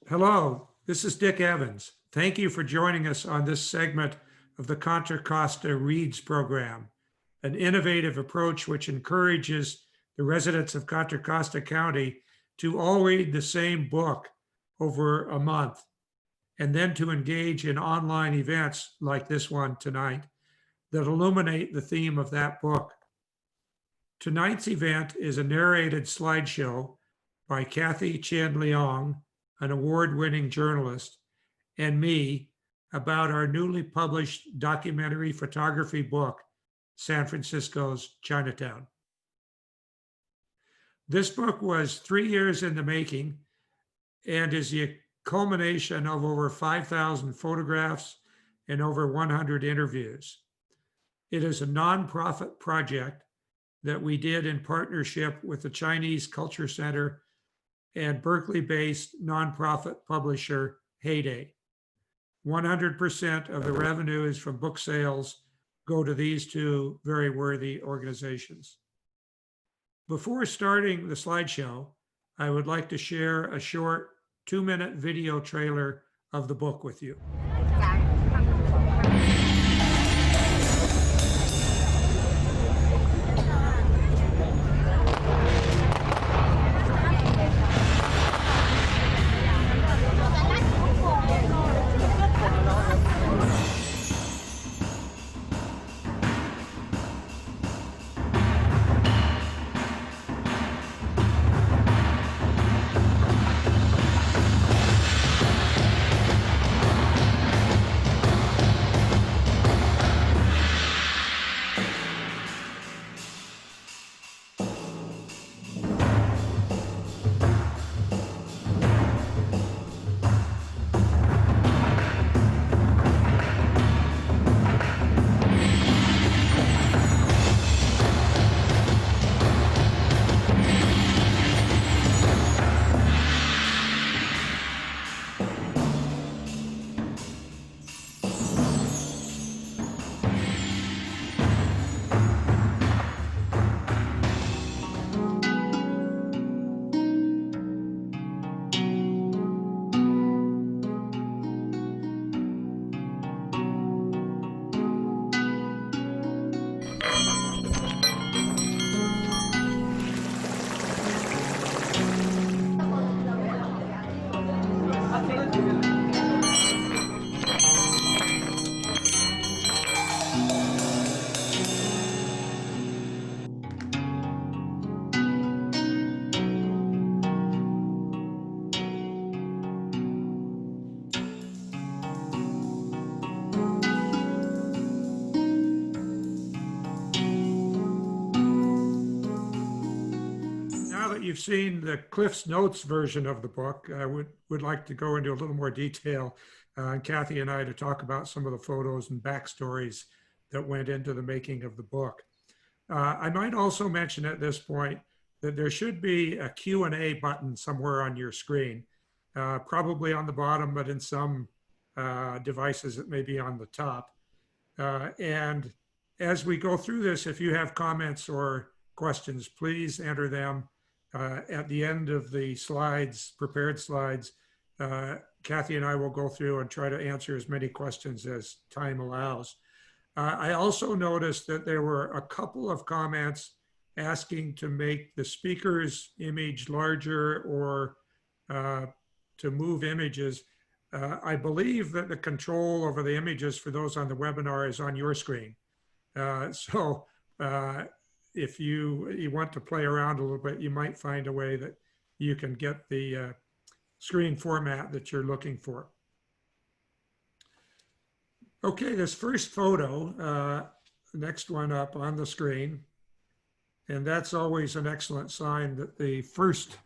Hello, this is Dick Evans. Thank you for joining us on this segment of the Contra Costa Reads program, an innovative approach which encourages the residents of Contra Costa County to all read the same book over a month and then to engage in online events like this one tonight that illuminate the theme of that book. Tonight's event is a narrated slideshow by Kathy Chen Leong, an award-winning journalist, and me about our newly published documentary photography book, San Francisco's Chinatown. This book was 3 years in the making and is the culmination of over 5,000 photographs and over 100 interviews. It is a nonprofit project that we did in partnership with the Chinese Culture Center and Berkeley-based nonprofit publisher Heyday. 100% of the revenue is from book sales go to these two very worthy organizations. Before starting the slideshow, I would like to share a short 2-minute video trailer of the book with you. You've seen the Cliff's Notes version of the book. I would like to go into a little more detail, and Kathy and I to talk about some of the photos and backstories that went into the making of the book. I might also mention at this point that there should be a Q&A button somewhere on your screen, probably on the bottom, but in some devices it may be on the top. And as we go through this, if you have comments or questions, please enter them. At the end of the slides, prepared slides, Kathy and I will go through and try to answer as many questions as time allows. I also noticed that there were a couple of comments asking to make the speaker's image larger or to move images. I believe that the control over the images for those on the webinar is on your screen. If you want to play around a little bit, you might find a way that you can get the screen format that you're looking for. Okay, this first photo, next one up on the screen, and that's always an excellent sign that the first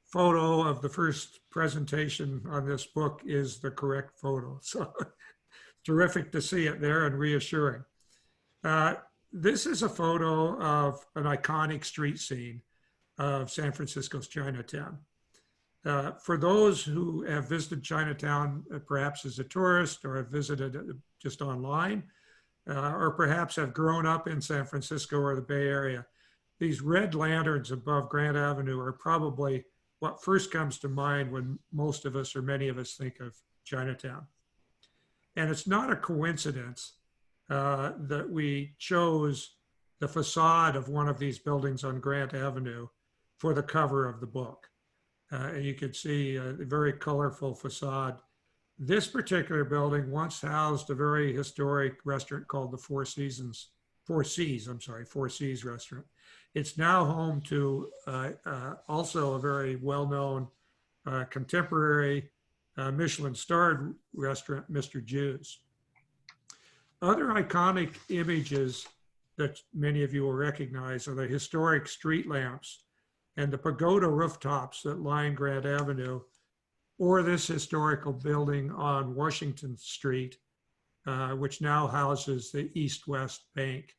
photo of the first presentation on this book is the correct photo. So terrific to see it there and reassuring. This is a photo of an iconic street scene of San Francisco's Chinatown. For those who have visited Chinatown, perhaps as a tourist or have visited just online, or perhaps have grown up in San Francisco or the Bay Area, these red lanterns above Grant Avenue are probably what first comes to mind when most of us or many of us think of Chinatown. And it's not a coincidence that we chose the facade of one of these buildings on Grant Avenue for the cover of the book. And you can see a very colorful facade. This particular building once housed a very historic restaurant called the Four Seas restaurant. It's now home to also a very well-known contemporary Michelin-starred restaurant, Mr. Jew's. Other iconic images that many of you will recognize are the historic street lamps and the pagoda rooftops that line Grant Avenue, or this historical building on Washington Street, which now houses the East-West Bank.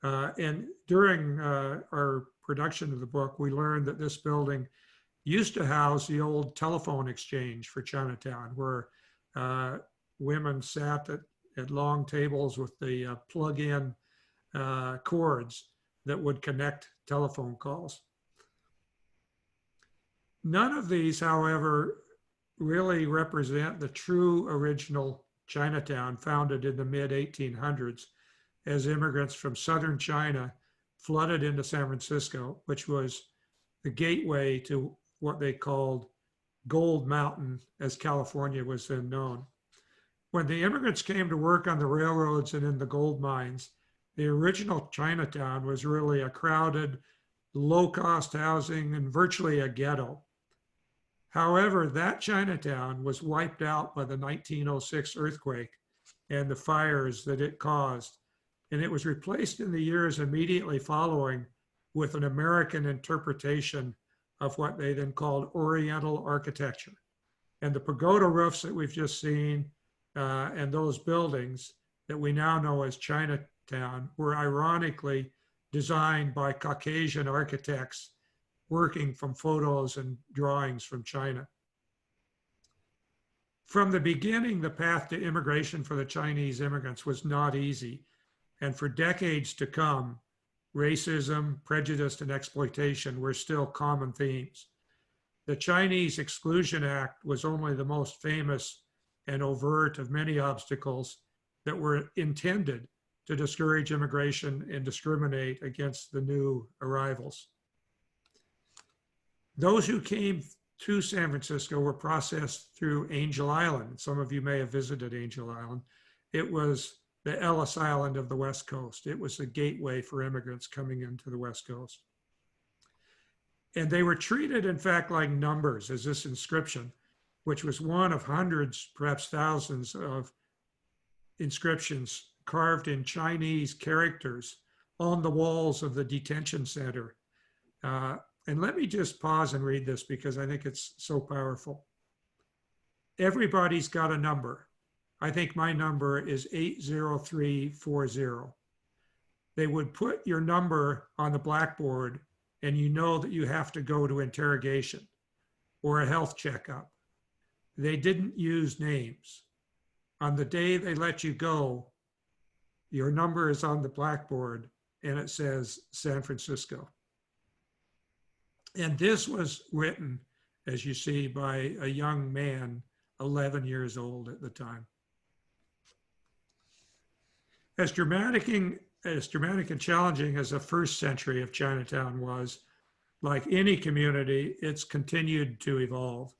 And during our production of the book, we learned that this building used to house the old telephone exchange for Chinatown, where women sat at long tables with the plug-in cords that would connect telephone calls. None of these, however, really represent the true original Chinatown founded in the mid-1800s as immigrants from southern China flooded into San Francisco, which was the gateway to what they called Gold Mountain, as California was then known. When the immigrants came to work on the railroads and in the gold mines, the original Chinatown was really a crowded, low-cost housing and virtually a ghetto. However, that Chinatown was wiped out by the 1906 earthquake and the fires that it caused, and it was replaced in the years immediately following with an American interpretation of what they then called Oriental architecture. And the pagoda roofs that we've just seen and those buildings that we now know as Chinatown were ironically designed by Caucasian architects working from photos and drawings from China. From the beginning, the path to immigration for the Chinese immigrants was not easy. And for decades to come, racism, prejudice, and exploitation were still common themes. The Chinese Exclusion Act was only the most famous and overt of many obstacles that were intended to discourage immigration and discriminate against the new arrivals. Those who came to San Francisco were processed through Angel Island. Some of you may have visited Angel Island. It was the Ellis Island of the West Coast. It was the gateway for immigrants coming into the West Coast. And they were treated, in fact, like numbers, as this inscription, which was one of hundreds, perhaps thousands of inscriptions carved in Chinese characters on the walls of the detention center. And let me just pause and read this because I think it's so powerful. Everybody's got a number. I think my number is 80340. They would put your number on the blackboard and you know that you have to go to interrogation or a health checkup. They didn't use names. On the day they let you go, your number is on the blackboard and it says San Francisco. And this was written, as you see, by a young man, 11 years old at the time. As dramatic and challenging as the first century of Chinatown was, like any community, it's continued to evolve.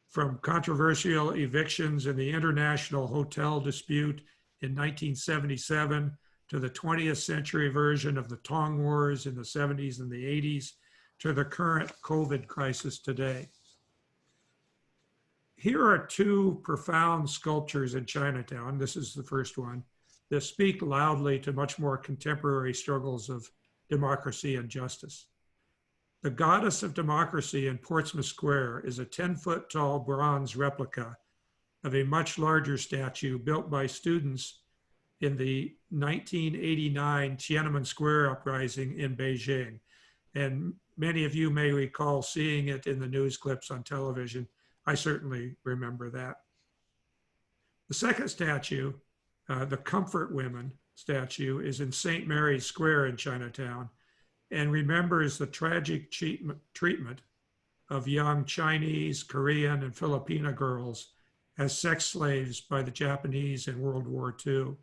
From controversial evictions in the international hotel dispute in 1977 to the 20th century version of the Tong Wars in the 70s and the 80s, to the current COVID crisis today. Here are two profound sculptures in Chinatown. This is the first one, that speak loudly to much more contemporary struggles of democracy and justice. The Goddess of Democracy in Portsmouth Square is a 10-foot tall bronze replica of a much larger statue built by students in the 1989 Tiananmen Square uprising in Beijing. And many of you may recall seeing it in the news clips on television. I certainly remember that. The second statue, the Comfort Women statue, is in St. Mary's Square in Chinatown and remembers the tragic treatment of young Chinese, Korean, and Filipino girls as sex slaves by the Japanese in World War II.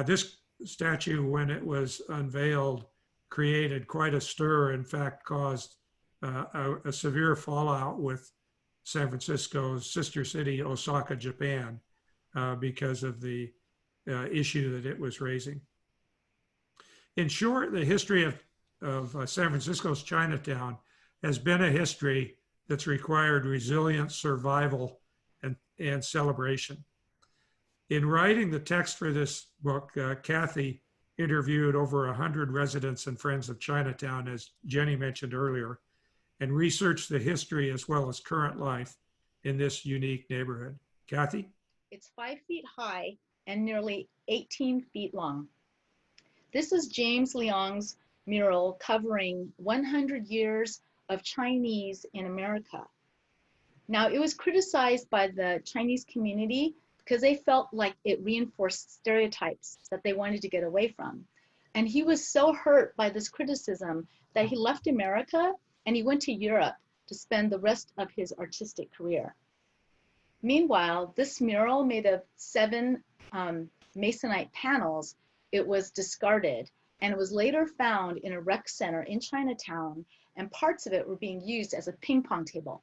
This statue, when it was unveiled, created quite a stir. In fact, caused a severe fallout with San Francisco's sister city, Osaka, Japan, because of the issue that it was raising. In short, the history of San Francisco's Chinatown has been a history that's required resilience, survival, and celebration. In writing the text for this book, Kathy interviewed over 100 residents and friends of Chinatown, as Jenny mentioned earlier, and researched the history as well as current life in this unique neighborhood. Kathy? It's 5 feet high and nearly 18 feet long. This is James Leong's mural covering 100 years of Chinese in America. Now, it was criticized by the Chinese community because they felt like it reinforced stereotypes that they wanted to get away from. And he was so hurt by this criticism that he left America and he went to Europe to spend the rest of his artistic career. Meanwhile, this mural made of 7 masonite panels, it was discarded, and it was later found in a rec center in Chinatown, and parts of it were being used as a ping pong table.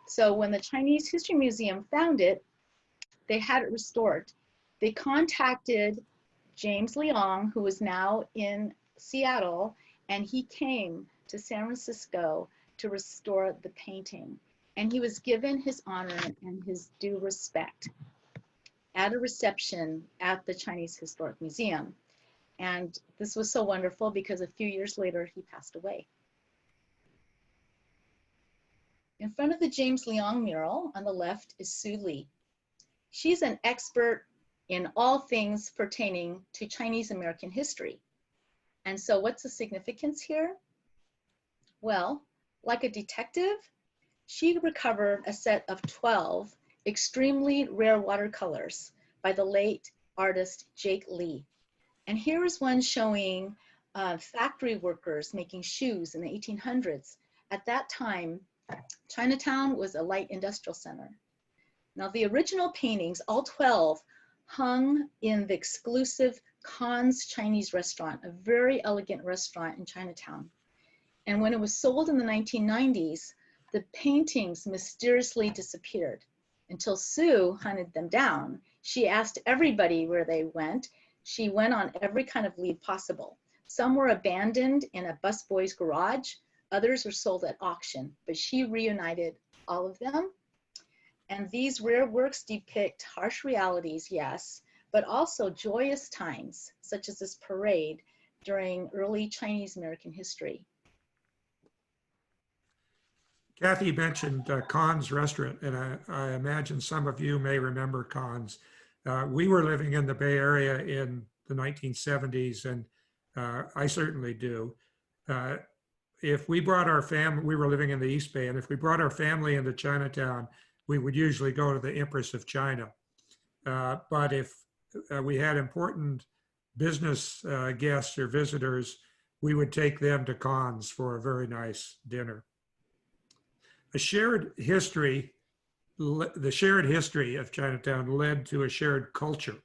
So when the Chinese History Museum found it, they had it restored. They contacted James Leong, who is now in Seattle, and he came to San Francisco to restore the painting. And he was given his honor and his due respect at a reception at the Chinese Historic Museum. And this was so wonderful because a few years later, he passed away. In front of the James Leong mural on the left is Sue Lee. She's an expert in all things pertaining to Chinese American history. And so what's the significance here? Well, like a detective, she recovered a set of 12 extremely rare watercolors by the late artist Jake Lee. And here is one showing factory workers making shoes in the 1800s. At that time, Chinatown was a light industrial center. Now the original paintings, all 12, hung in the exclusive Khan's Chinese restaurant, a very elegant restaurant in Chinatown. And when it was sold in the 1990s, the paintings mysteriously disappeared until Sue hunted them down. She asked everybody where they went. She went on every kind of lead possible. Some were abandoned in a busboy's garage. Others were sold at auction, but she reunited all of them. And these rare works depict harsh realities, yes, but also joyous times, such as this parade during early Chinese American history. Kathy mentioned Khan's restaurant, and I imagine some of you may remember Khan's. We were living in the Bay Area in the 1970s, and I certainly do. If we brought our family, we were living in the East Bay, and if we brought our family into Chinatown, we would usually go to the Empress of China. But if we had important business guests or visitors, we would take them to Khan's for a very nice dinner. The shared history of Chinatown led to a shared culture.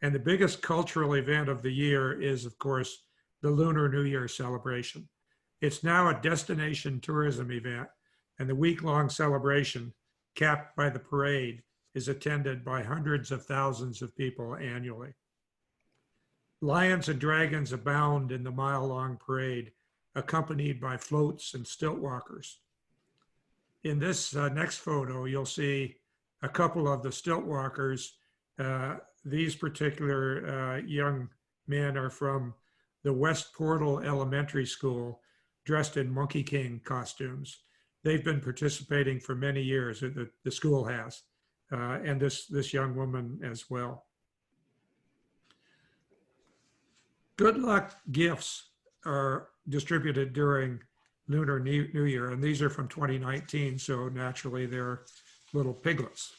And the biggest cultural event of the year is, of course, the Lunar New Year celebration. It's now a destination tourism event, and the week-long celebration, capped by the parade, is attended by hundreds of thousands of people annually. Lions and dragons abound in the mile-long parade, accompanied by floats and stilt walkers. In this next photo, you'll see a couple of the stilt walkers. These particular young men are from the West Portal Elementary School, dressed in Monkey King costumes. They've been participating for many years, the school has, and this young woman as well. Good luck gifts are distributed during Lunar New Year, and these are from 2019, so naturally they're little piglets.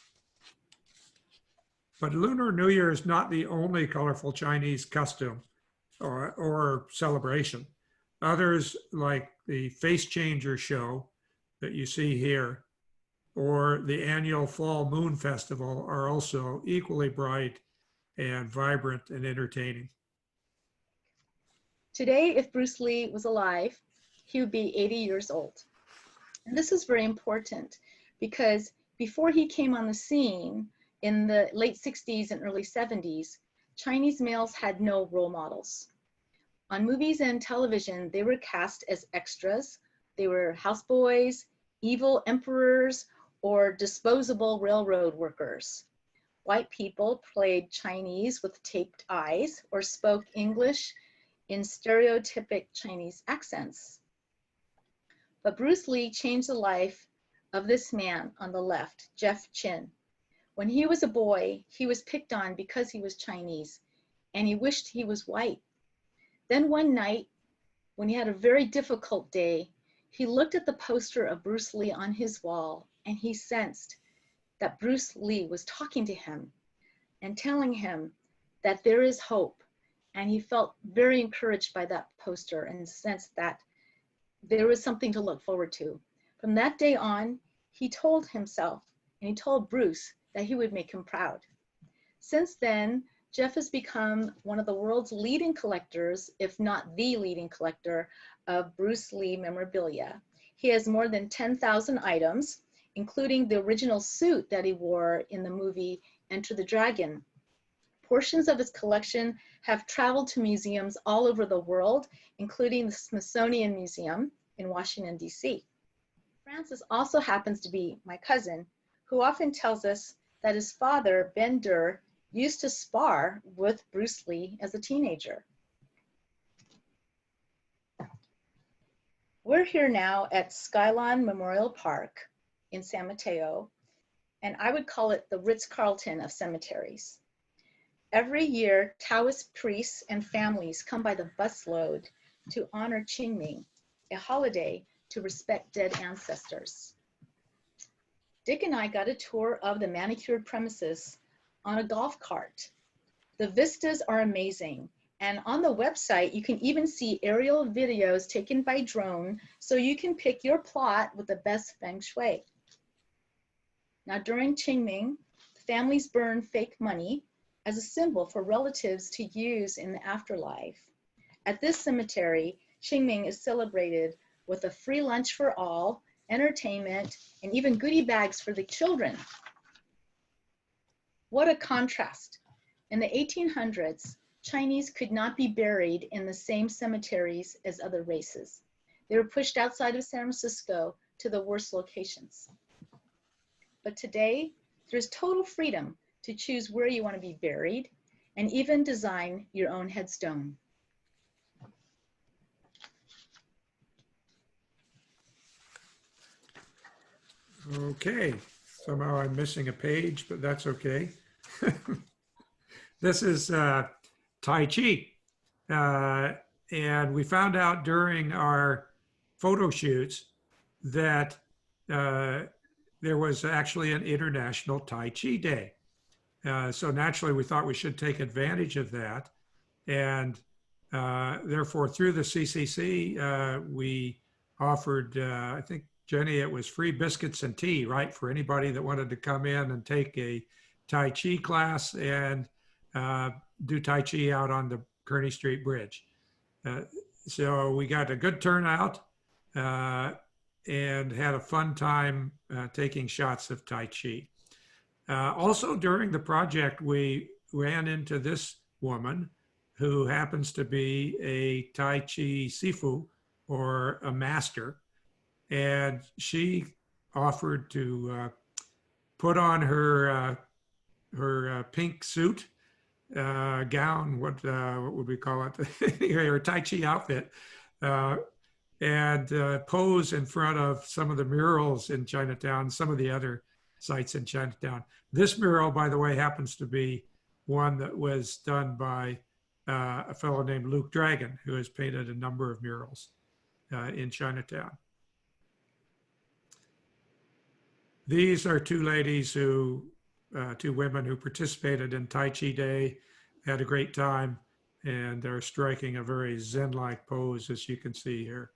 But Lunar New Year is not the only colorful Chinese custom or celebration. Others, like the Face Changer show, that you see here, or the annual Fall Moon Festival are also equally bright and vibrant and entertaining. Today, if Bruce Lee was alive, he would be 80 years old. And this is very important because before he came on the scene in the late 60s and early 70s, Chinese males had no role models. On movies and television, they were cast as extras. They were houseboys, evil emperors, or disposable railroad workers. White people played Chinese with taped eyes or spoke English in stereotypic Chinese accents. But Bruce Lee changed the life of this man on the left, Jeff Chin. When he was a boy, he was picked on because he was Chinese, and he wished he was white. Then one night, when he had a very difficult day, he looked at the poster of Bruce Lee on his wall, and he sensed that Bruce Lee was talking to him and telling him that there is hope. And he felt very encouraged by that poster and sensed that there was something to look forward to. From that day on, he told himself and he told Bruce that he would make him proud. Since then, Jeff has become one of the world's leading collectors, if not the leading collector, of Bruce Lee memorabilia. He has more than 10,000 items, including the original suit that he wore in the movie Enter the Dragon. Portions of his collection have traveled to museums all over the world, including the Smithsonian Museum in Washington, D.C. Francis also happens to be my cousin, who often tells us that his father, Ben Durr, used to spar with Bruce Lee as a teenager. We're here now at Skylon Memorial Park in San Mateo, and I would call it the Ritz-Carlton of cemeteries. Every year, Taoist priests and families come by the busload to honor Qingming, a holiday to respect dead ancestors. Dick and I got a tour of the manicured premises on a golf cart. The vistas are amazing, and on the website, you can even see aerial videos taken by drone so you can pick your plot with the best feng shui. Now, during Qingming, families burn fake money as a symbol for relatives to use in the afterlife. At this cemetery, Qingming is celebrated with a free lunch for all, entertainment, and even goodie bags for the children. What a contrast. In the 1800s, Chinese could not be buried in the same cemeteries as other races. They were pushed outside of San Francisco to the worst locations. But today, there's total freedom to choose where you want to be buried and even design your own headstone. Okay, somehow I'm missing a page, but that's okay. This is Tai Chi. And we found out during our photo shoots that there was actually an International Tai Chi Day. So naturally, we thought we should take advantage of that. And therefore, through the CCC, we offered, I think, Jenny, it was free biscuits and tea, right, for anybody that wanted to come in and take a Tai Chi class and do Tai Chi out on the Kearny Street Bridge. So we got a good turnout and had a fun time taking shots of Tai Chi. Also during the project, we ran into this woman who happens to be a Tai Chi Sifu, or a master. And she offered to put on her pink suit, gown, what would we call it? Anyway, her Tai Chi outfit, and pose in front of some of the murals in Chinatown, some of the other sites in Chinatown. This mural, by the way, happens to be one that was done by a fellow named Luke Dragon, who has painted a number of murals in Chinatown. These are two ladies two women who participated in Tai Chi Day, had a great time, and they're striking a very Zen-like pose, as you can see here.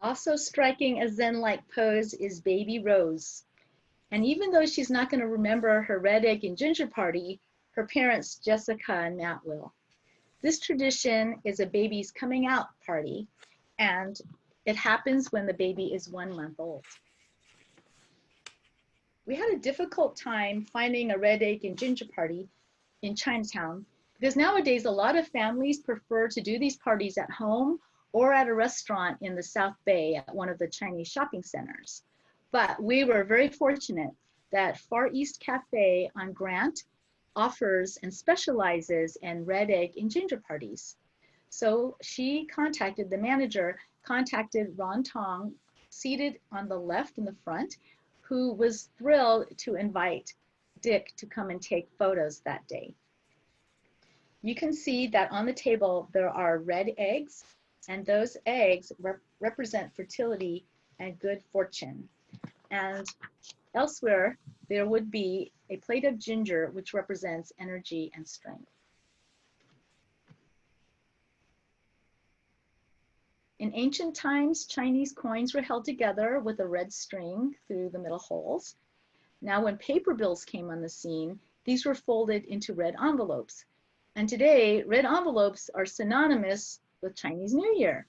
Also striking a Zen-like pose is baby Rose. And even though she's not going to remember her red egg and ginger party, her parents, Jessica and Matt, will. This tradition is a baby's coming out party, and it happens when the baby is 1 month old. We had a difficult time finding a red egg and ginger party in Chinatown because nowadays a lot of families prefer to do these parties at home or at a restaurant in the South Bay at one of the Chinese shopping centers. But we were very fortunate that Far East Cafe on Grant offers and specializes in red egg and ginger parties. So she contacted the manager, contacted Ron Tong, seated on the left in the front, who was thrilled to invite Dick to come and take photos that day. You can see that on the table there are red eggs, and those eggs represent fertility and good fortune. And elsewhere, there would be a plate of ginger, which represents energy and strength. In ancient times, Chinese coins were held together with a red string through the middle holes. Now, when paper bills came on the scene, these were folded into red envelopes. And today, red envelopes are synonymous with Chinese New Year.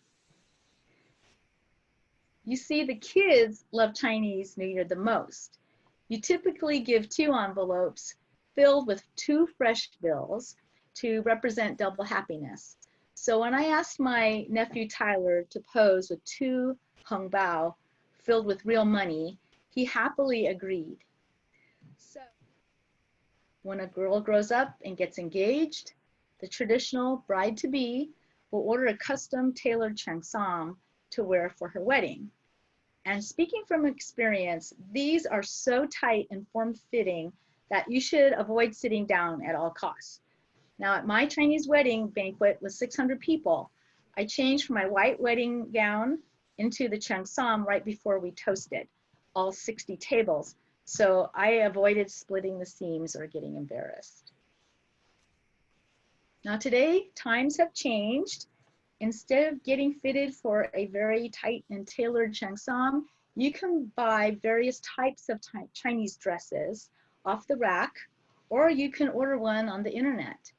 You see, the kids love Chinese New Year the most. You typically give 2 envelopes filled with 2 fresh bills to represent double happiness. So when I asked my nephew Tyler to pose with 2 hung bao filled with real money, he happily agreed. So when a girl grows up and gets engaged, the traditional bride-to-be will order a custom tailored cheongsam to wear for her wedding. And speaking from experience, these are so tight and form-fitting that you should avoid sitting down at all costs. Now, at my Chinese wedding banquet with 600 people, I changed from my white wedding gown into the cheongsam right before we toasted, all 60 tables. So I avoided splitting the seams or getting embarrassed. Now today, times have changed. Instead of getting fitted for a very tight and tailored cheongsam, you can buy various types of Chinese dresses off the rack, or you can order one on the internet.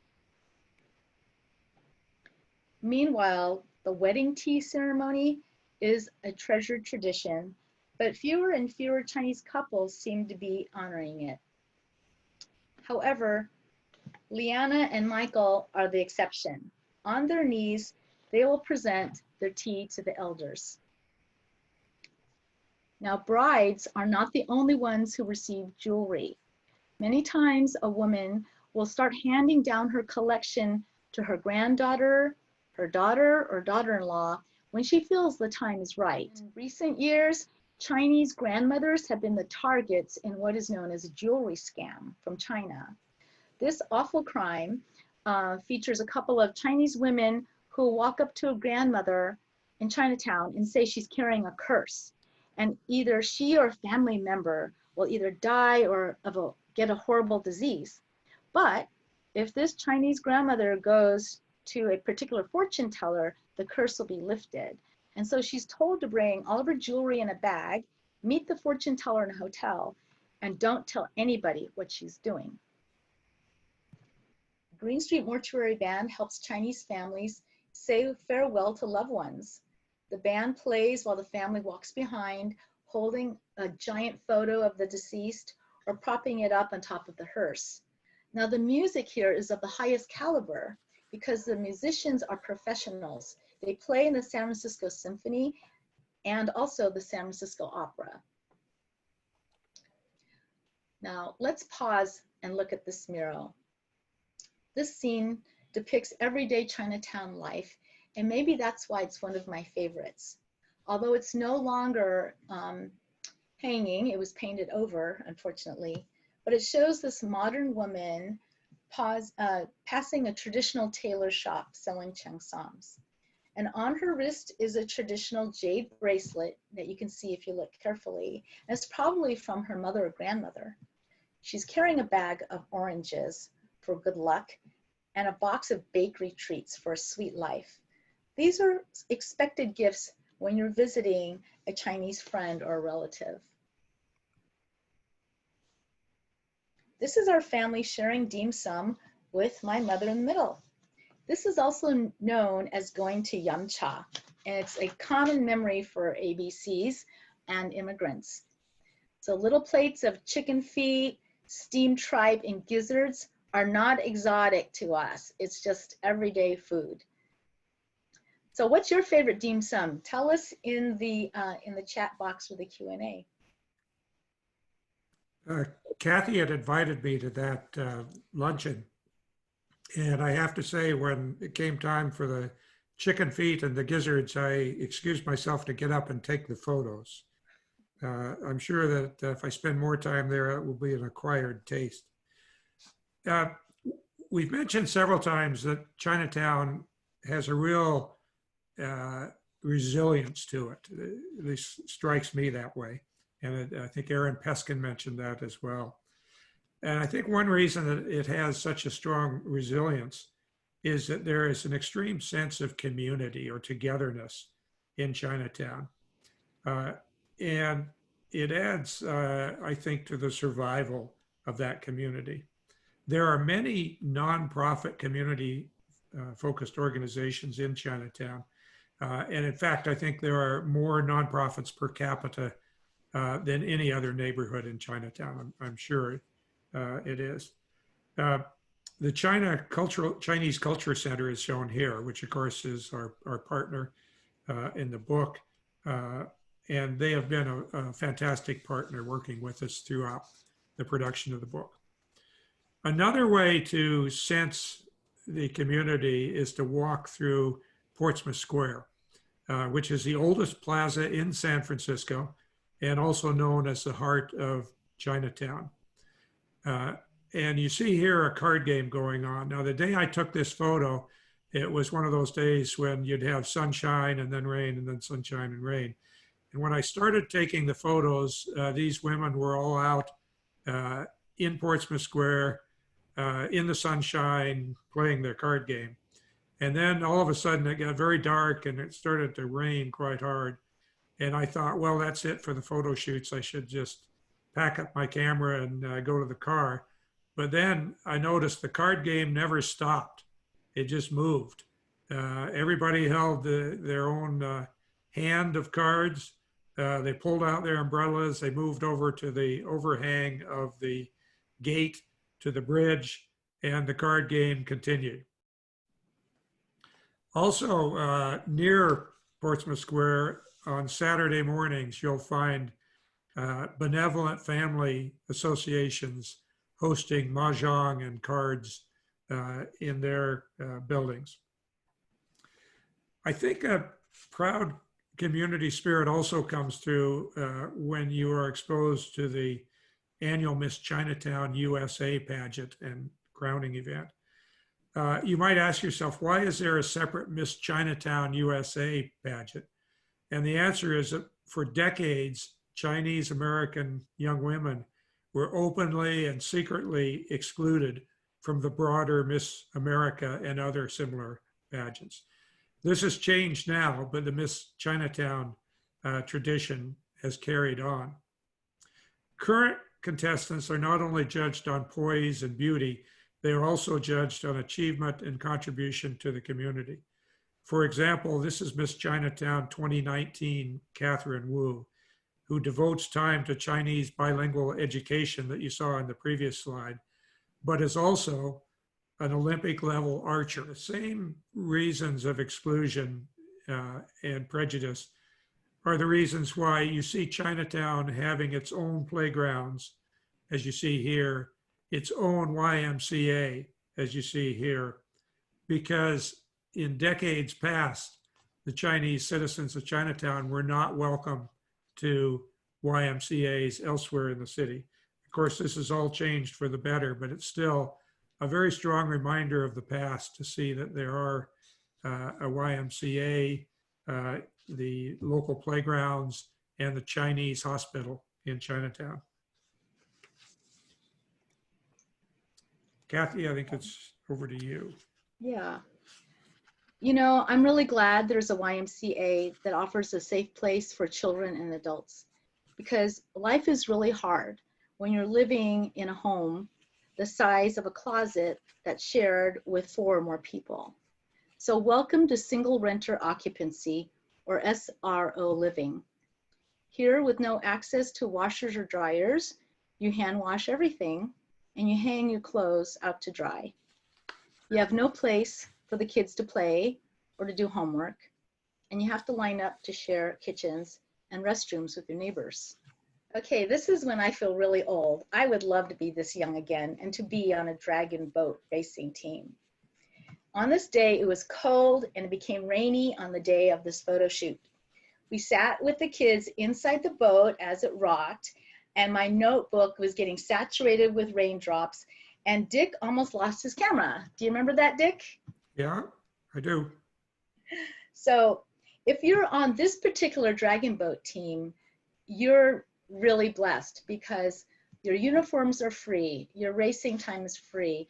Meanwhile, the wedding tea ceremony is a treasured tradition, but fewer and fewer Chinese couples seem to be honoring it. However, Liana and Michael are the exception. On their knees, they will present their tea to the elders. Now, brides are not the only ones who receive jewelry. Many times a woman will start handing down her collection to her granddaughter, her daughter, or daughter-in-law when she feels the time is right. In recent years, Chinese grandmothers have been the targets in what is known as a jewelry scam from China. This awful crime features a couple of Chinese women who walk up to a grandmother in Chinatown and say she's carrying a curse. And either she or a family member will either die or get a horrible disease. But if this Chinese grandmother goes to a particular fortune teller, the curse will be lifted. And so she's told to bring all of her jewelry in a bag, meet the fortune teller in a hotel, and don't tell anybody what she's doing. Green Street Mortuary Band helps Chinese families say farewell to loved ones. The band plays while the family walks behind, holding a giant photo of the deceased or propping it up on top of the hearse. Now, the music here is of the highest caliber because the musicians are professionals. They play in the San Francisco Symphony and also the San Francisco Opera. Now, let's pause and look at this mural. This scene depicts everyday Chinatown life, and maybe that's why it's one of my favorites. Although it's no longer hanging, it was painted over, unfortunately, but it shows this modern woman passing a traditional tailor shop selling cheongsams. And on her wrist is a traditional jade bracelet that you can see if you look carefully. And it's probably from her mother or grandmother. She's carrying a bag of oranges for good luck and a box of bakery treats for a sweet life. These are expected gifts when you're visiting a Chinese friend or relative. This is our family sharing dim sum with my mother in the middle. This is also known as going to Yamcha, and it's a common memory for ABCs and immigrants. So little plates of chicken feet, steamed tripe, and gizzards are not exotic to us. It's just everyday food. So what's your favorite dim sum? Tell us in the chat box for the Q&A. Kathy had invited me to that luncheon. And I have to say, when it came time for the chicken feet and the gizzards, I excused myself to get up and take the photos. I'm sure that if I spend more time there, it will be an acquired taste. We've mentioned several times that Chinatown has a real resilience to it. At least strikes me that way. And I think Aaron Peskin mentioned that as well. And I think one reason that it has such a strong resilience is that there is an extreme sense of community or togetherness in Chinatown. And it adds, I think, to the survival of that community. There are many nonprofit community focused organizations in Chinatown. And in fact, I think there are more nonprofits per capita than any other neighborhood in Chinatown. I'm sure it is. The Chinese Culture Center is shown here, which of course is our partner in the book. And they have been a fantastic partner working with us throughout the production of the book. Another way to sense the community is to walk through Portsmouth Square, which is the oldest plaza in San Francisco and also known as the heart of Chinatown. And you see here a card game going on. Now, the day I took this photo, it was one of those days when you'd have sunshine and then rain and then sunshine and rain. And when I started taking the photos, these women were all out in Portsmouth Square, in the sunshine, playing their card game. And then all of a sudden it got very dark and it started to rain quite hard. And I thought, well, that's it for the photo shoots. I should just pack up my camera and go to the car. But then I noticed the card game never stopped. It just moved. Everybody held their own hand of cards. They pulled out their umbrellas. They moved over to the overhang of the gate to the bridge, and the card game continued. Also, near Portsmouth Square on Saturday mornings, you'll find benevolent family associations hosting mahjong and cards in their buildings. I think a proud community spirit also comes through when you are exposed to the annual Miss Chinatown USA pageant and crowning event. You might ask yourself, why is there a separate Miss Chinatown USA pageant? And the answer is that for decades, Chinese American young women were openly and secretly excluded from the broader Miss America and other similar pageants. This has changed now, but the Miss Chinatown tradition has carried on. Current contestants are not only judged on poise and beauty, they are also judged on achievement and contribution to the community. For example, this is Miss Chinatown 2019, Catherine Wu, who devotes time to Chinese bilingual education that you saw in the previous slide, but is also an Olympic level archer. The same reasons of exclusion and prejudice are the reasons why you see Chinatown having its own playgrounds, as you see here, its own YMCA, as you see here, because in decades past, the Chinese citizens of Chinatown were not welcome to YMCAs elsewhere in the city. Of course, this has all changed for the better, but it's still a very strong reminder of the past to see that there are a YMCA, the local playgrounds, and the Chinese hospital in Chinatown. Kathy, I think it's over to you. Yeah. You know, I'm really glad there's a YMCA that offers a safe place for children and adults because life is really hard when you're living in a home the size of a closet that's shared with 4 or more people. So welcome to single renter occupancy, or SRO living. Here, with no access to washers or dryers, you hand wash everything and you hang your clothes out to dry. You have no place for the kids to play or to do homework, and you have to line up to share kitchens and restrooms with your neighbors. Okay, this is when I feel really old. I would love to be this young again and to be on a dragon boat racing team. On this day, it was cold and it became rainy on the day of this photo shoot. We sat with the kids inside the boat as it rocked, and my notebook was getting saturated with raindrops, and Dick almost lost his camera. Do you remember that, Dick? Yeah, I do. So if you're on this particular dragon boat team, you're really blessed because your uniforms are free, your racing time is free,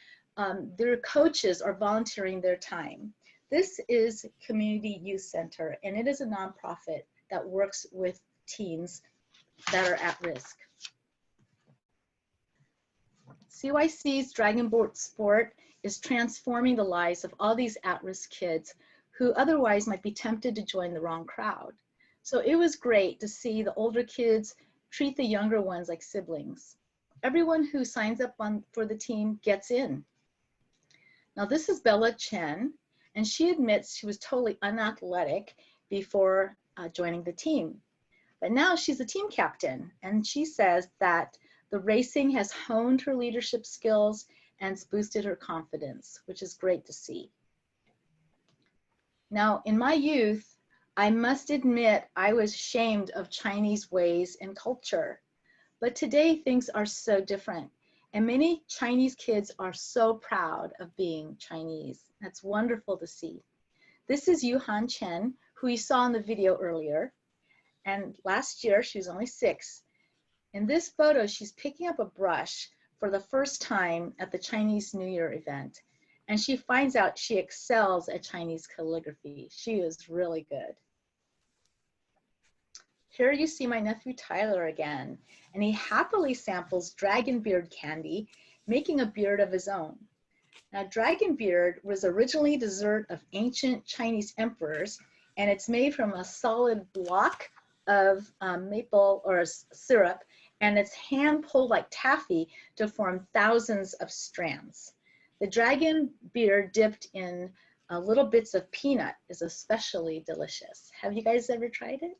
their coaches are volunteering their time. This is Community Youth Center, and it is a nonprofit that works with teens that are at risk. CYC's Dragon Boat Sport is transforming the lives of all these at-risk kids who otherwise might be tempted to join the wrong crowd. So it was great to see the older kids treat the younger ones like siblings. Everyone who signs up for the team gets in. Now this is Bella Chen, and she admits she was totally unathletic before joining the team. But now she's a team captain, and she says that the racing has honed her leadership skills and boosted her confidence, which is great to see. Now, in my youth, I must admit I was ashamed of Chinese ways and culture. But today things are so different. And many Chinese kids are so proud of being Chinese. That's wonderful to see. This is Yuhan Chen, who you saw in the video earlier. And last year, she was only 6. In this photo, she's picking up a brush for the first time at the Chinese New Year event. And she finds out she excels at Chinese calligraphy. She is really good. Here you see my nephew Tyler again, and he happily samples dragon beard candy, making a beard of his own. Now, dragon beard was originally dessert of ancient Chinese emperors, and it's made from a solid block of maple or syrup, and it's hand pulled like taffy to form thousands of strands. The dragon beard dipped in little bits of peanut is especially delicious. Have you guys ever tried it?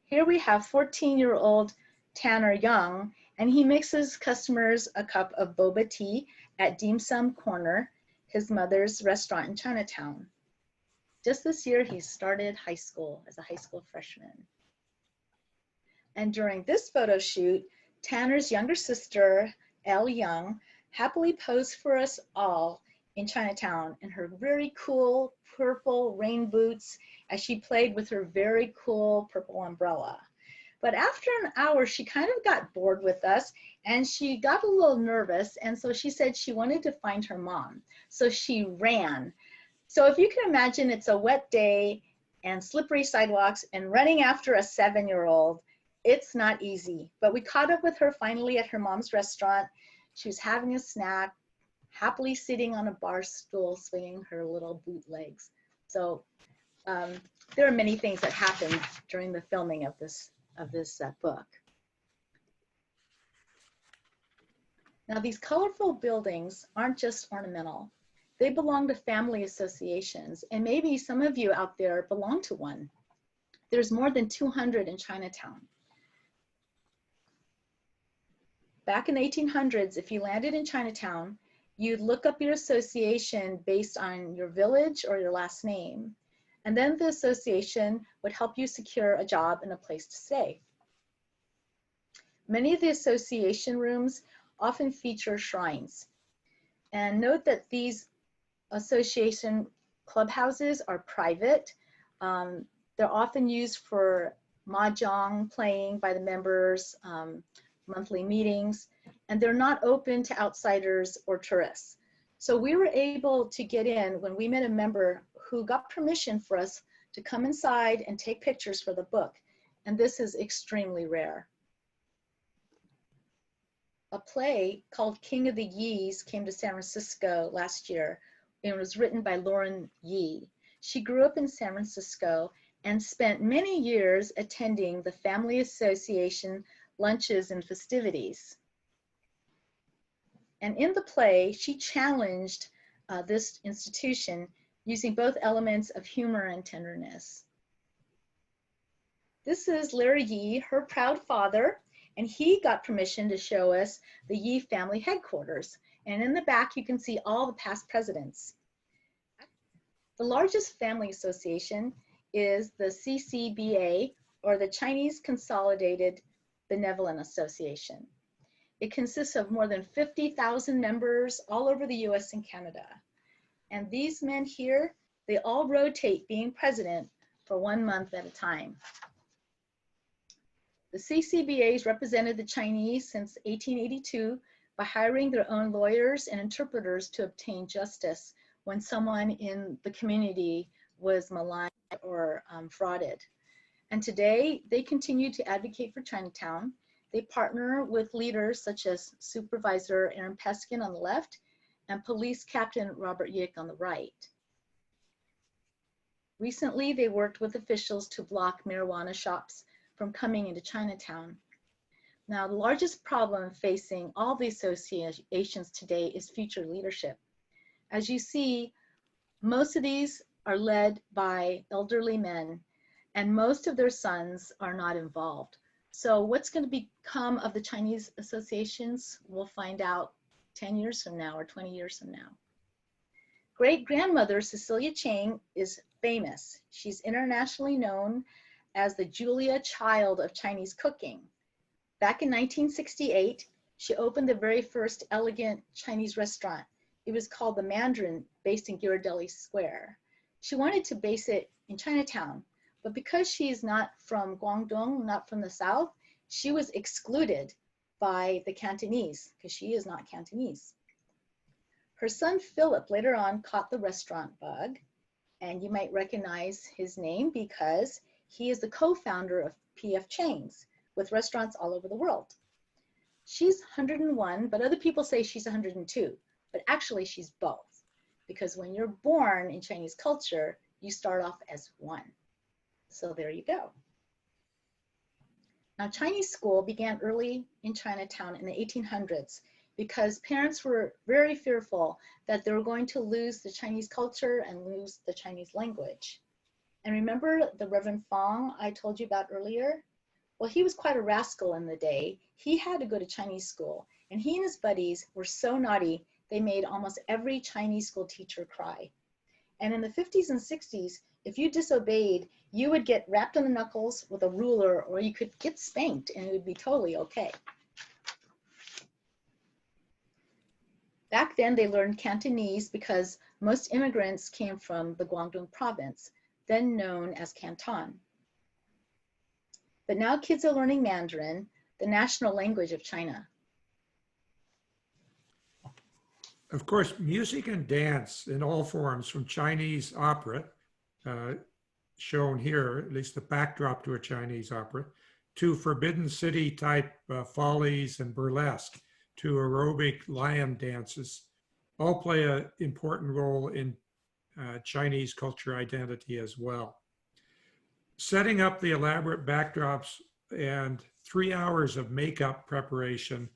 Here we have 14-year-old Tanner Young, and he mixes customers a cup of boba tea at Dim Sum Corner, his mother's restaurant in Chinatown. Just this year, he started high school as a high school freshman. And during this photo shoot, Tanner's younger sister, Elle Young, happily posed for us all in Chinatown in her very cool purple rain boots as she played with her very cool purple umbrella. But after an hour, she kind of got bored with us and she got a little nervous. And so she said she wanted to find her mom. So she ran. So if you can imagine, it's a wet day and slippery sidewalks and running after a 7-year-old, it's not easy. But we caught up with her finally at her mom's restaurant. She was having a snack, happily sitting on a bar stool, swinging her little boot legs. So there are many things that happened during the filming of this book. Now, these colorful buildings aren't just ornamental. They belong to family associations, and maybe some of you out there belong to one. There's more than 200 in Chinatown. Back in the 1800s, if you landed in Chinatown, you'd look up your association based on your village or your last name. And then the association would help you secure a job and a place to stay. Many of the association rooms often feature shrines. And note that these association clubhouses are private. They're often used for mahjong playing by the members, monthly meetings, and they're not open to outsiders or tourists. So we were able to get in when we met a member who got permission for us to come inside and take pictures for the book. And this is extremely rare. A play called King of the Yees came to San Francisco last year. It was written by Lauren Yee. She grew up in San Francisco and spent many years attending the Family Association lunches and festivities. And in the play, she challenged this institution using both elements of humor and tenderness. This is Larry Yee, her proud father, and he got permission to show us the Yee family headquarters. And in the back, you can see all the past presidents. The largest family association is the CCBA, or the Chinese Consolidated Benevolent Association. It consists of more than 50,000 members all over the US and Canada. And these men here, they all rotate being president for 1 month at a time. The CCBA's represented the Chinese since 1882 by hiring their own lawyers and interpreters to obtain justice when someone in the community was maligned or frauded. And today, they continue to advocate for Chinatown. They partner with leaders such as Supervisor Aaron Peskin on the left and Police Captain Robert Yick on the right. Recently, they worked with officials to block marijuana shops from coming into Chinatown. Now, the largest problem facing all the associations today is future leadership. As you see, most of these are led by elderly men, and most of their sons are not involved. So what's going to become of the Chinese associations, we'll find out 10 years from now or 20 years from now. Great-grandmother Cecilia Chang is famous. She's internationally known as the Julia Child of Chinese cooking. Back in 1968, she opened the very first elegant Chinese restaurant. It was called the Mandarin, based in Ghirardelli Square. She wanted to base it in Chinatown, but because she's not from Guangdong, not from the South, she was excluded by the Cantonese because she is not Cantonese. Her son Philip later on caught the restaurant bug, and you might recognize his name because he is the co-founder of P.F. Chang's with restaurants all over the world. She's 101, but other people say she's 102, but actually she's both, because when you're born in Chinese culture, you start off as one. So there you go. Now, Chinese school began early in Chinatown in the 1800s because parents were very fearful that they were going to lose the Chinese culture and lose the Chinese language. And remember the Reverend Fong I told you about earlier? Well, he was quite a rascal in the day. He had to go to Chinese school, and he and his buddies were so naughty, they made almost every Chinese school teacher cry. And in the 50s and 60s, if you disobeyed, you would get wrapped on the knuckles with a ruler, or you could get spanked and it would be totally okay. Back then, they learned Cantonese because most immigrants came from the Guangdong province, then known as Canton. But now kids are learning Mandarin, the national language of China. Of course, music and dance in all forms, from Chinese opera, shown here, at least the backdrop to a Chinese opera, to Forbidden City type follies and burlesque, to aerobic lion dances, all play an important role in Chinese culture identity as well. Setting up the elaborate backdrops and 3 hours of makeup preparation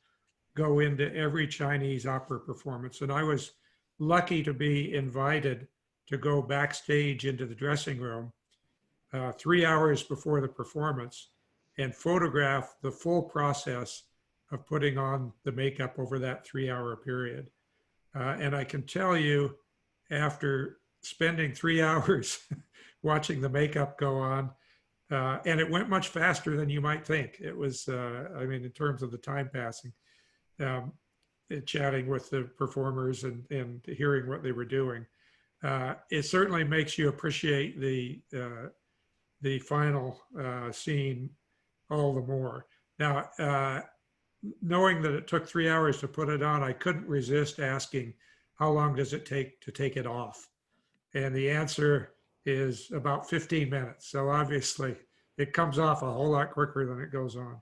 go into every Chinese opera performance. And I was lucky to be invited to go backstage into the dressing room 3 hours before the performance and photograph the full process of putting on the makeup over that 3-hour period. And I can tell you, after spending 3 hours watching the makeup go on, and it went much faster than you might think. It was, I mean, in terms of the time passing, chatting with the performers and hearing what they were doing. It certainly makes you appreciate the final scene all the more. Now, knowing that it took 3 hours to put it on, I couldn't resist asking how long does it take to take it off? And the answer is about 15 minutes. So obviously it comes off a whole lot quicker than it goes on.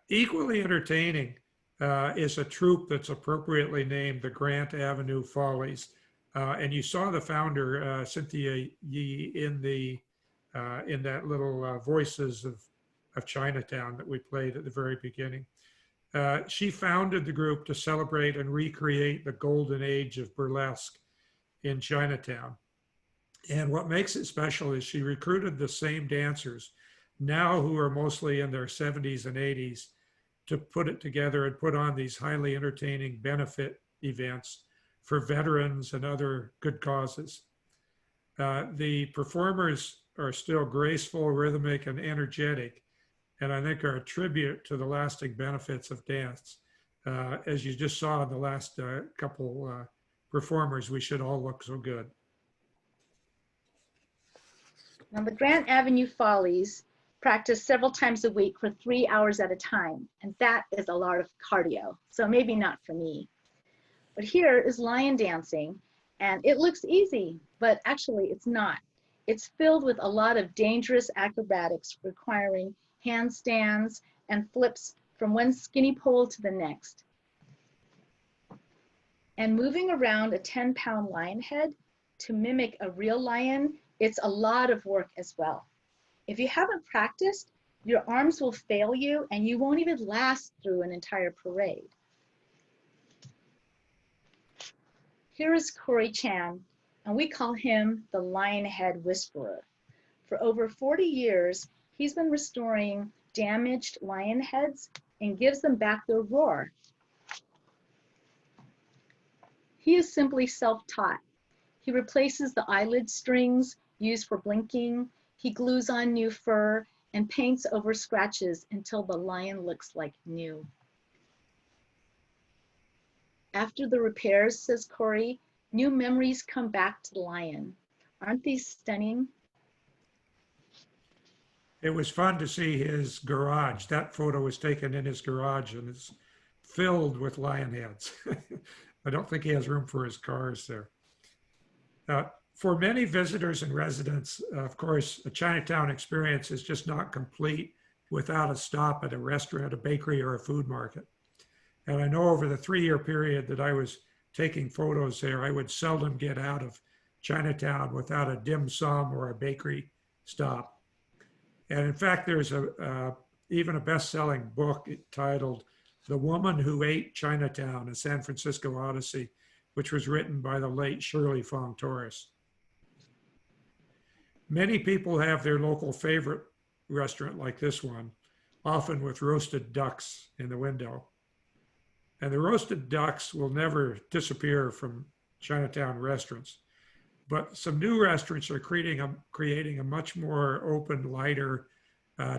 Equally entertaining is a troupe that's appropriately named the Grant Avenue Follies. And you saw the founder, Cynthia Yee, in that little Voices of Chinatown that we played at the very beginning. She founded the group to celebrate and recreate the golden age of burlesque in Chinatown. And what makes it special is she recruited the same dancers, now who are mostly in their 70s and 80s, to put it together and put on these highly entertaining benefit events for veterans and other good causes. The performers are still graceful, rhythmic, and energetic, and I think are a tribute to the lasting benefits of dance. As you just saw in the last couple performers, we should all look so good. Now the Grant Avenue Follies practice several times a week for 3 hours at a time, and that is a lot of cardio, so maybe not for me. But here is lion dancing, and it looks easy, but actually it's not. It's filled with a lot of dangerous acrobatics requiring handstands and flips from one skinny pole to the next. And moving around a 10-pound lion head to mimic a real lion, it's a lot of work as well. If you haven't practiced, your arms will fail you and you won't even last through an entire parade. Here is Corey Chan, and we call him the Lion Head Whisperer. For over 40 years, he's been restoring damaged lion heads and gives them back their roar. He is simply self-taught. He replaces the eyelid strings used for blinking, he glues on new fur, and paints over scratches until the lion looks like new. After the repairs, says Corey, new memories come back to the lion. Aren't these stunning? It was fun to see his garage. That photo was taken in his garage and it's filled with lion heads. I don't think he has room for his cars there. For many visitors and residents, of course, a Chinatown experience is just not complete without a stop at a restaurant, a bakery, or a food market. And I know over the 3-year period that I was taking photos there, I would seldom get out of Chinatown without a dim sum or a bakery stop. And in fact, there's even a best-selling book titled The Woman Who Ate Chinatown, a San Francisco Odyssey, which was written by the late Shirley Fong Torres. Many people have their local favorite restaurant like this one, often with roasted ducks in the window. And the roasted ducks will never disappear from Chinatown restaurants. But some new restaurants are creating a much more open, lighter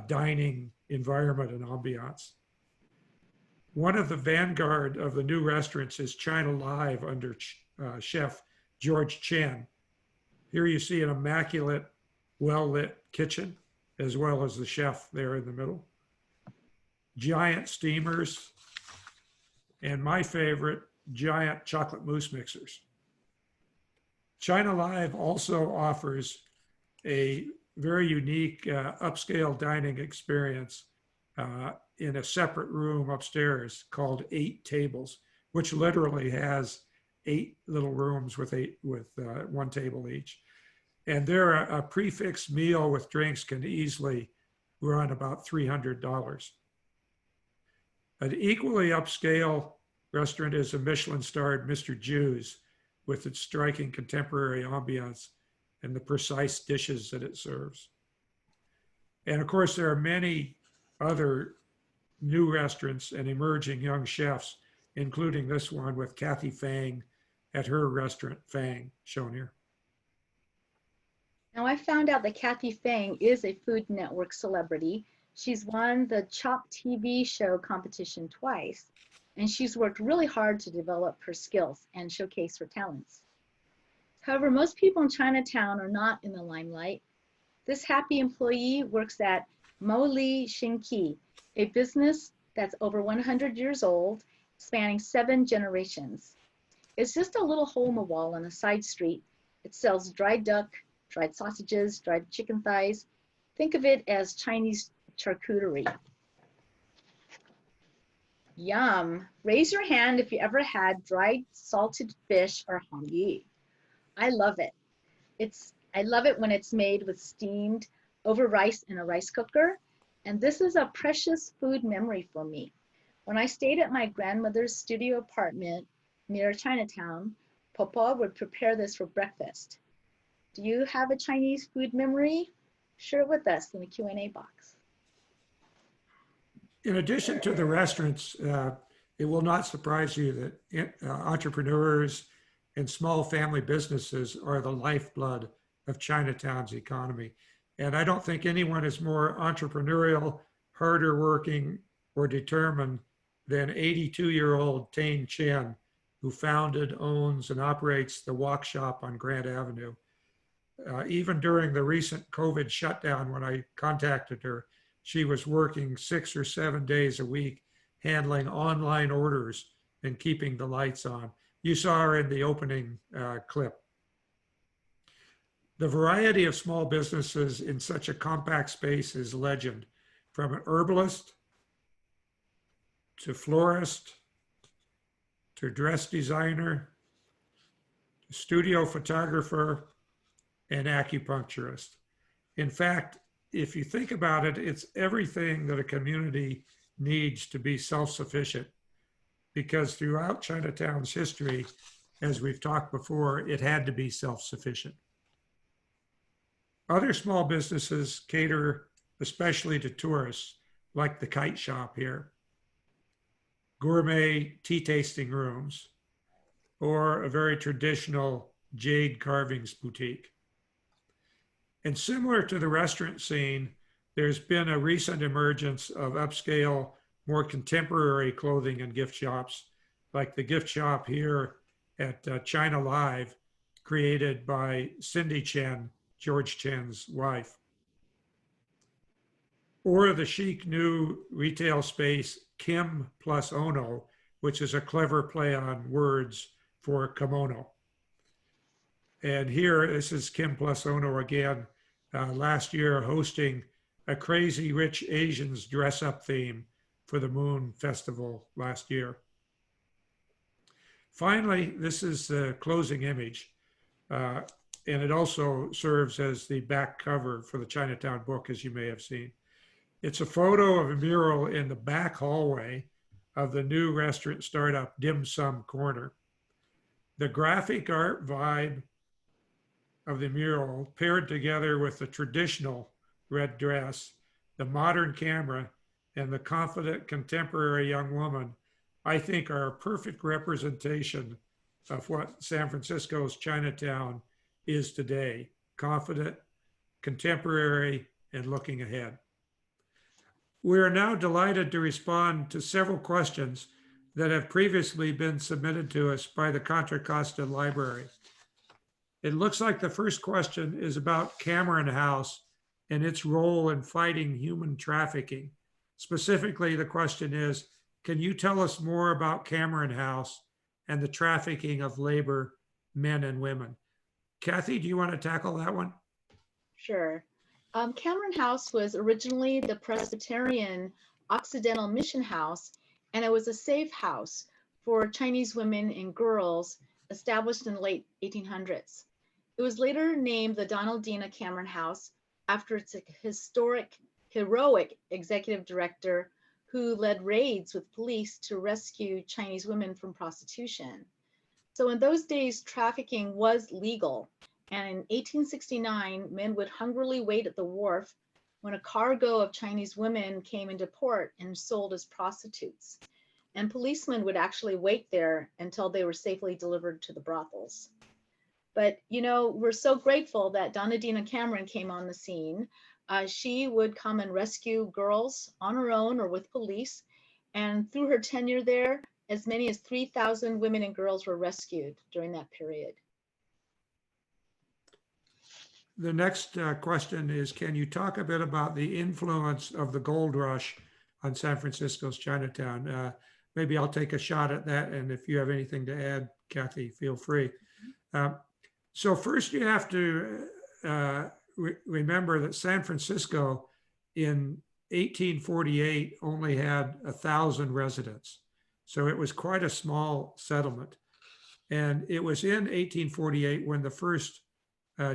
dining environment and ambiance. One of the vanguard of the new restaurants is China Live under chef George Chen. Here you see an immaculate, well-lit kitchen, as well as the chef there in the middle. Giant steamers, and my favorite, giant chocolate mousse mixers. China Live also offers a very unique upscale dining experience in a separate room upstairs called 8 Tables, which literally has 8 little rooms with 1 table each. And there, a prefix meal with drinks can easily run about $300. An equally upscale restaurant is a Michelin-starred Mr. Jew's, with its striking contemporary ambiance and the precise dishes that it serves. And of course, there are many other new restaurants and emerging young chefs, including this one with Kathy Fang at her restaurant, Fang, shown here. Now I found out that Kathy Fang is a Food Network celebrity. She's won the Chop TV show competition twice, and she's worked really hard to develop her skills and showcase her talents. However, most people in Chinatown are not in the limelight. This happy employee works at Mo Li Xingqi, a business that's over 100 years old, spanning 7 generations. It's just a little hole in the wall on a side street. It sells dried duck, dried sausages, dried chicken thighs. Think of it as Chinese charcuterie. Yum. Raise your hand if you ever had dried salted fish or hongyi. I love it. I love it when it's made with steamed over rice in a rice cooker. And this is a precious food memory for me. When I stayed at my grandmother's studio apartment near Chinatown, Papa would prepare this for breakfast. Do you have a Chinese food memory? Share it with us in the Q&A box. In addition to the restaurants, it will not surprise you that entrepreneurs and small family businesses are the lifeblood of Chinatown's economy. And I don't think anyone is more entrepreneurial, harder working, or determined than 82-year-old Tain Chen, who founded, owns, and operates the Walk Shop on Grant Avenue. Even during the recent COVID shutdown, when I contacted her, she was working 6 or 7 days a week, handling online orders and keeping the lights on. You saw her in the opening clip. The variety of small businesses in such a compact space is legend, from an herbalist to florist to dress designer to studio photographer and acupuncturist. In fact, if you think about it, it's everything that a community needs to be self-sufficient, because throughout Chinatown's history, as we've talked before, it had to be self-sufficient. Other small businesses cater especially to tourists, like the Kite Shop here, gourmet tea tasting rooms, or a very traditional jade carvings boutique. And similar to the restaurant scene, there's been a recent emergence of upscale, more contemporary clothing and gift shops, like the gift shop here at China Live, created by Cindy Chen, George Chen's wife. Or the chic new retail space, Kim plus Ono, which is a clever play on words for kimono. And here, this is Kim plus Ono again, last year hosting a Crazy Rich Asians dress up theme for the Moon Festival last year. Finally, this is the closing image. And it also serves as the back cover for the Chinatown book, as you may have seen. It's a photo of a mural in the back hallway of the new restaurant startup Dim Sum Corner. The graphic art vibe of the mural, paired together with the traditional red dress, the modern camera, and the confident contemporary young woman, I think are a perfect representation of what San Francisco's Chinatown is today: confident, contemporary, and looking ahead. We are now delighted to respond to several questions that have previously been submitted to us by the Contra Costa Library. It looks like the first question is about Cameron House and its role in fighting human trafficking. Specifically, the question is, can you tell us more about Cameron House and the trafficking of labor, men and women? Kathy, do you want to tackle that one? Sure. Cameron House was originally the Presbyterian Occidental Mission House, and it was a safe house for Chinese women and girls established in the late 1800s. It was later named the Donaldina Cameron House after its heroic executive director who led raids with police to rescue Chinese women from prostitution. So in those days, trafficking was legal. And in 1869, men would hungrily wait at the wharf when a cargo of Chinese women came into port and sold as prostitutes. And policemen would actually wait there until they were safely delivered to the brothels. But, you know, we're so grateful that Donaldina Cameron came on the scene. She would come and rescue girls on her own or with police. And through her tenure there, as many as 3,000 women and girls were rescued during that period. The next question is, can you talk a bit about the influence of the gold rush on San Francisco's Chinatown? Maybe I'll take a shot at that, and if you have anything to add, Kathy, feel free. So first you have to remember that San Francisco in 1848 only had 1,000 residents. So it was quite a small settlement. And it was in 1848 when the first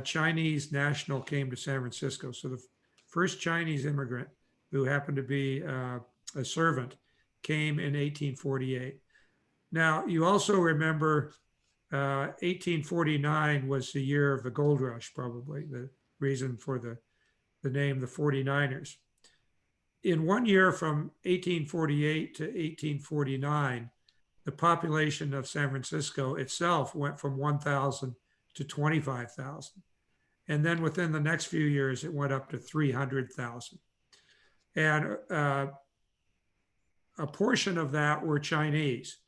Chinese national came to San Francisco. So the first Chinese immigrant who happened to be a servant came in 1848. Now, you also remember 1849 was the year of the gold rush, probably the reason for the name, the 49ers. In 1 year from 1848 to 1849, the population of San Francisco itself went from 1,000 to 25,000. And then within the next few years, it went up to 300,000. And a portion of that were Chinese.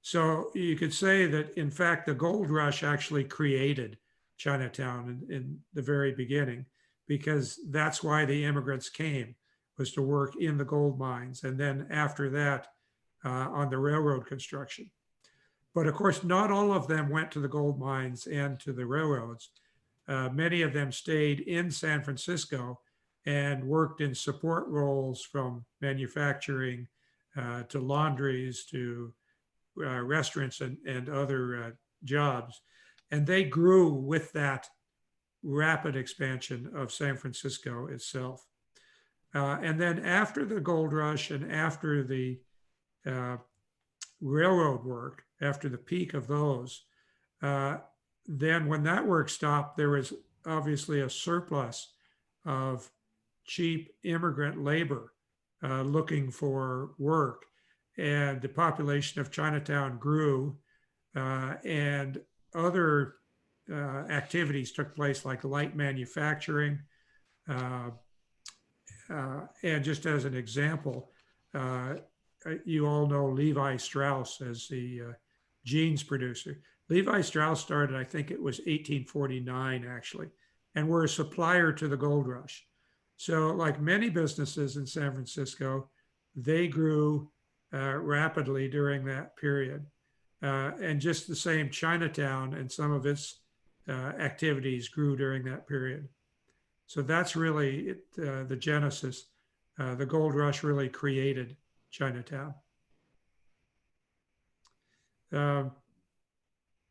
So you could say that, in fact, the gold rush actually created Chinatown in the very beginning, because that's why the immigrants came, was to work in the gold mines. And then after that, on the railroad construction. But of course, not all of them went to the gold mines and to the railroads. Many of them stayed in San Francisco and worked in support roles, from manufacturing to laundries to restaurants and other jobs. And they grew with that rapid expansion of San Francisco itself. And then after the gold rush and after the railroad work, after the peak of those, then when that work stopped, there was obviously a surplus of cheap immigrant labor looking for work. And the population of Chinatown grew, and other activities took place, like light manufacturing. And just as an example, you all know Levi Strauss as the jeans producer. Levi Strauss started, I think it was 1849 actually, and were a supplier to the gold rush. So like many businesses in San Francisco, they grew rapidly during that period. And just the same, Chinatown and some of its activities grew during that period. So that's really the genesis. The gold rush really created Chinatown. The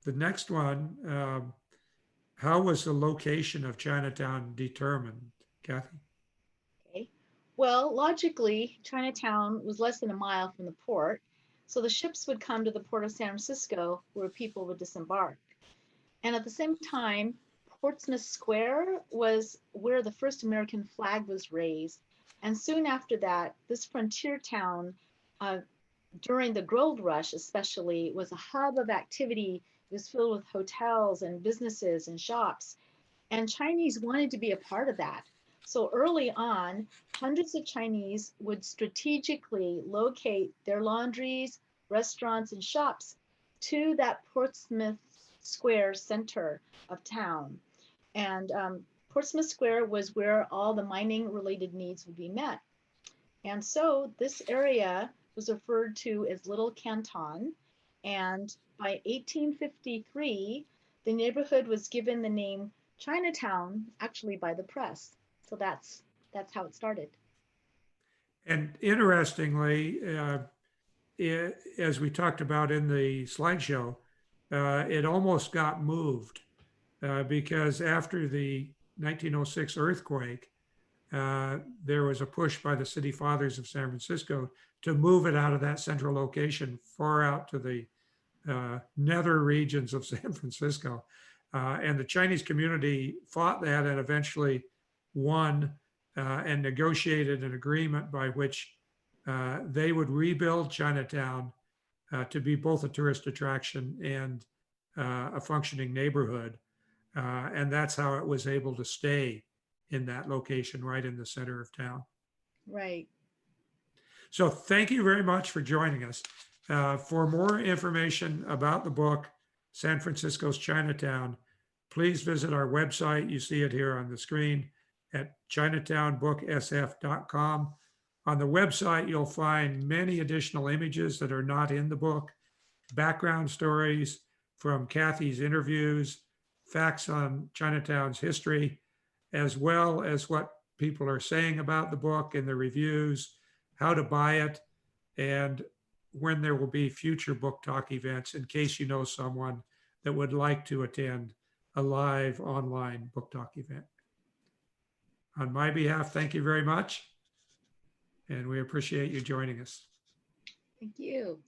next one, how was the location of Chinatown determined, Kathy? Okay. Well, logically, Chinatown was less than a mile from the port, so the ships would come to the port of San Francisco where people would disembark. And at the same time, Portsmouth Square was where the first American flag was raised. And soon after that, this frontier town, during the gold rush especially, was a hub of activity. It was filled with hotels and businesses and shops. And Chinese wanted to be a part of that. So early on, hundreds of Chinese would strategically locate their laundries, restaurants, and shops to that Portsmouth Square center of town. And Portsmouth Square was where all the mining related needs would be met. And so this area was referred to as Little Canton. And by 1853, the neighborhood was given the name Chinatown, actually by the press. So that's how it started. And interestingly, as we talked about in the slideshow, it almost got moved because after the 1906 earthquake, there was a push by the city fathers of San Francisco to move it out of that central location far out to the nether regions of San Francisco. And the Chinese community fought that and eventually won and negotiated an agreement by which they would rebuild Chinatown to be both a tourist attraction and a functioning neighborhood. And that's how it was able to stay in that location right in the center of town. Right. So thank you very much for joining us. For more information about the book, San Francisco's Chinatown, please visit our website. You see it here on the screen at chinatownbooksf.com. On the website, you'll find many additional images that are not in the book, background stories, from Kathy's interviews, facts on Chinatown's history, as well as what people are saying about the book in the reviews, how to buy it, and when there will be future book talk events in case you know someone that would like to attend a live online book talk event. On my behalf, thank you very much. And we appreciate you joining us. Thank you.